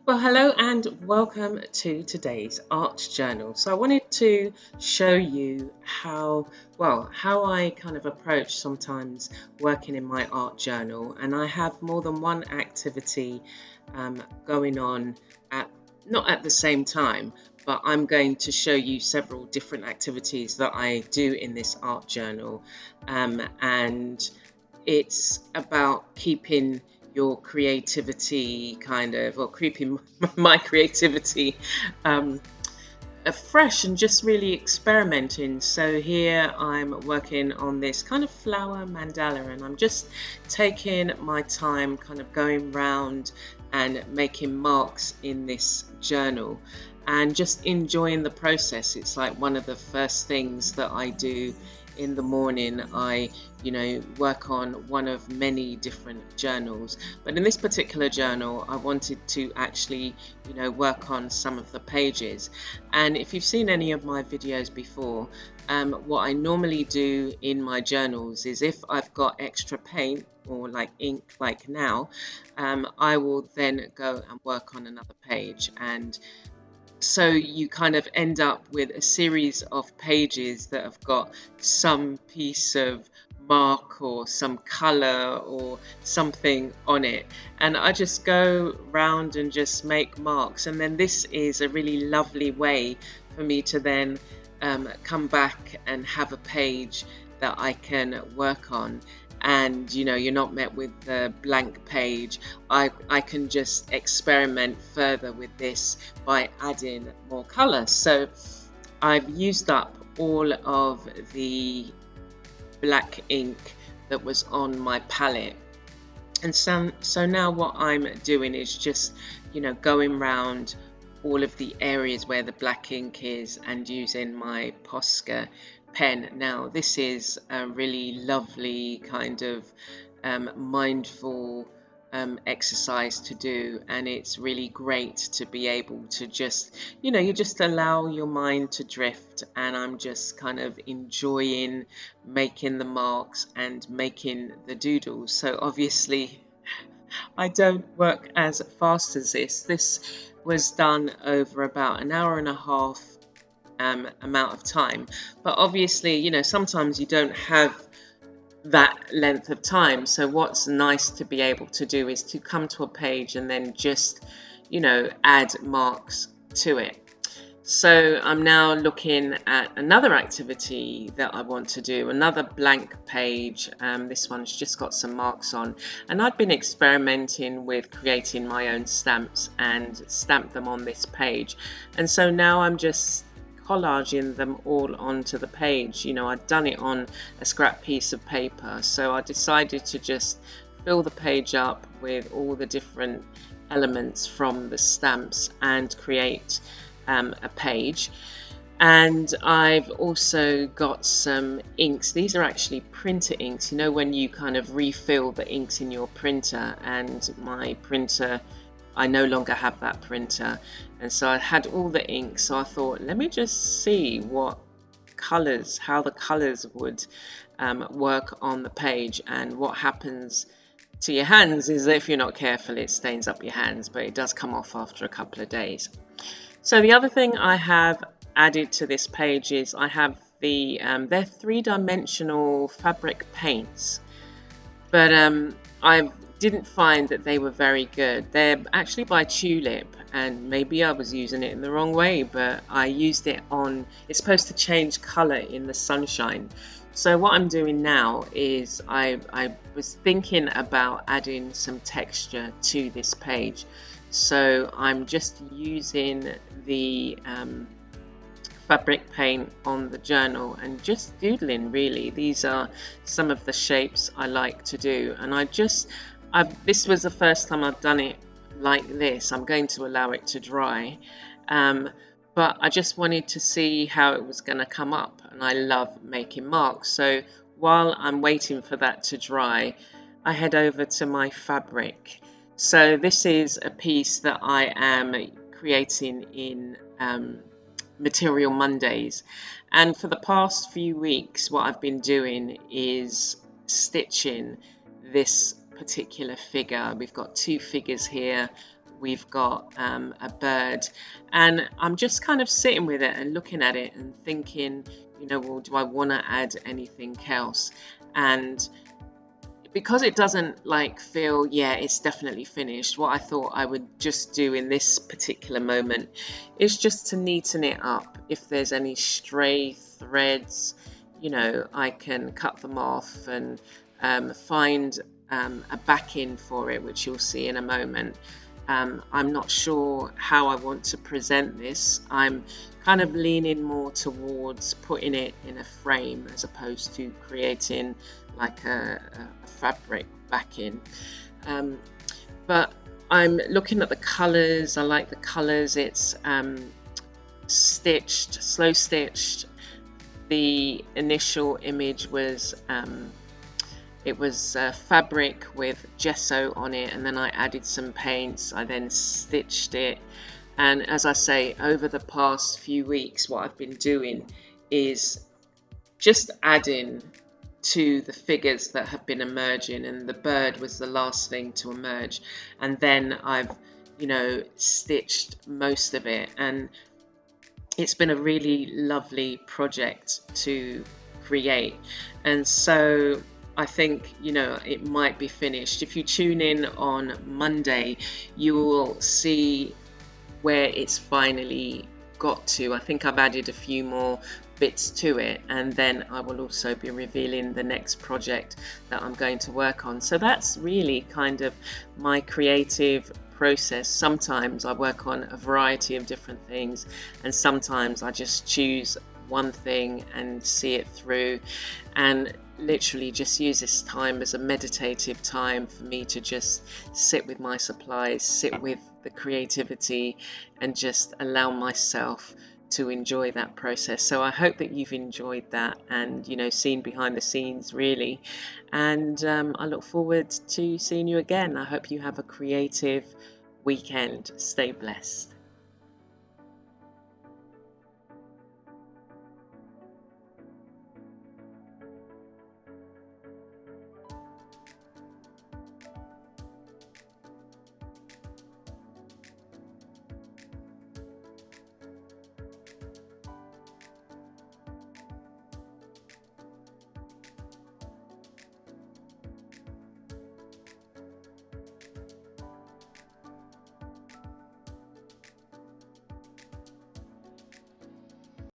Well, hello and welcome to today's art journal. So I wanted to show you how I kind of approach sometimes working in my art journal, and I have more than one activity going on at not at the same time, but I'm going to show you several different activities that I do in this art journal, and it's about keeping your creativity or keeping my creativity um, fresh and just really experimenting. So here I'm working on this kind of flower mandala, and I'm just taking my time kind of going round and making marks in this journal and just enjoying the process. It's like one of the first things that I do in the morning. I work on one of many different journals, but in this particular journal I wanted to actually work on some of the pages. And if you've seen any of my videos before, what I normally do in my journals is, if I've got extra paint or like ink like now, I will then go and work on another page. And so you kind of end up with a series of pages that have got some piece of mark or some color or something on it, and I just go round and just make marks. And then this is a really lovely way for me to then come back and have a page that I can work on. And you're not met with the blank page. I can just experiment further with this by adding more color. So I've used up all of the black ink that was on my palette, and so now what I'm doing is just going round all of the areas where the black ink is and using my Posca pen. Now this is a really lovely kind of mindful exercise to do, and it's really great to be able to just you just allow your mind to drift, and I'm just kind of enjoying making the marks and making the doodles. So obviously I don't work as fast as this was done over about an hour and a half amount of time, but obviously sometimes you don't have that length of time. So what's nice to be able to do is to come to a page and then just add marks to it. So I'm now looking at another activity that I want to do, another blank page. This one's just got some marks on, and I've been experimenting with creating my own stamps and stamp them on this page. And so now I'm just collaging them all onto the page. I'd done it on a scrap piece of paper, so I decided to just fill the page up with all the different elements from the stamps and create a page. And I've also got some inks. These are actually printer inks, when you kind of refill the inks in your printer. And my printer, I no longer have that printer, and so I had all the inks. So I thought, let me just see how the colors would work on the page. And what happens to your hands is that if you're not careful, it stains up your hands, but it does come off after a couple of days. So the other thing I have added to this page is I have they're three-dimensional fabric paints, but I didn't find that they were very good. They're actually by Tulip, and maybe I was using it in the wrong way, but I used it on, it's supposed to change color in the sunshine. So what I'm doing now is I was thinking about adding some texture to this page. So I'm just using the fabric paint on the journal and just doodling, really. These are some of the shapes I like to do, and this was the first time I've done it like this. I'm going to allow it to dry, but I just wanted to see how it was going to come up, and I love making marks. So while I'm waiting for that to dry, I head over to my fabric. So this is a piece that I am creating in Material Mondays, and for the past few weeks what I've been doing is stitching this particular figure. We've got two figures here we've got a bird, and I'm just kind of sitting with it and looking at it and thinking, well, do I want to add anything else? And because it doesn't like feel, yeah, it's definitely finished, what I thought I would just do in this particular moment is just to neaten it up. If there's any stray threads, I can cut them off and find a backing for it, which you'll see in a moment. I'm not sure how I want to present this. I'm kind of leaning more towards putting it in a frame as opposed to creating like a fabric backing. But I'm looking at the colors. I like the colors. It's stitched, slow stitched. The initial image was it was fabric with gesso on it, and then I added some paints. I then stitched it, and as I say, over the past few weeks what I've been doing is just adding to the figures that have been emerging, and the bird was the last thing to emerge, and then I've stitched most of it, and it's been a really lovely project to create. And so I think it might be finished. If you tune in on Monday, you will see where it's finally got to. I think I've added a few more bits to it, and then I will also be revealing the next project that I'm going to work on. So that's really kind of my creative process. Sometimes I work on a variety of different things, and sometimes I just choose one thing and see it through, and literally just use this time as a meditative time for me to just sit with my supplies, sit with the creativity, and just allow myself to enjoy that process. So I hope that you've enjoyed that and seen behind the scenes really, and I look forward to seeing you again. I hope you have a creative weekend. Stay blessed.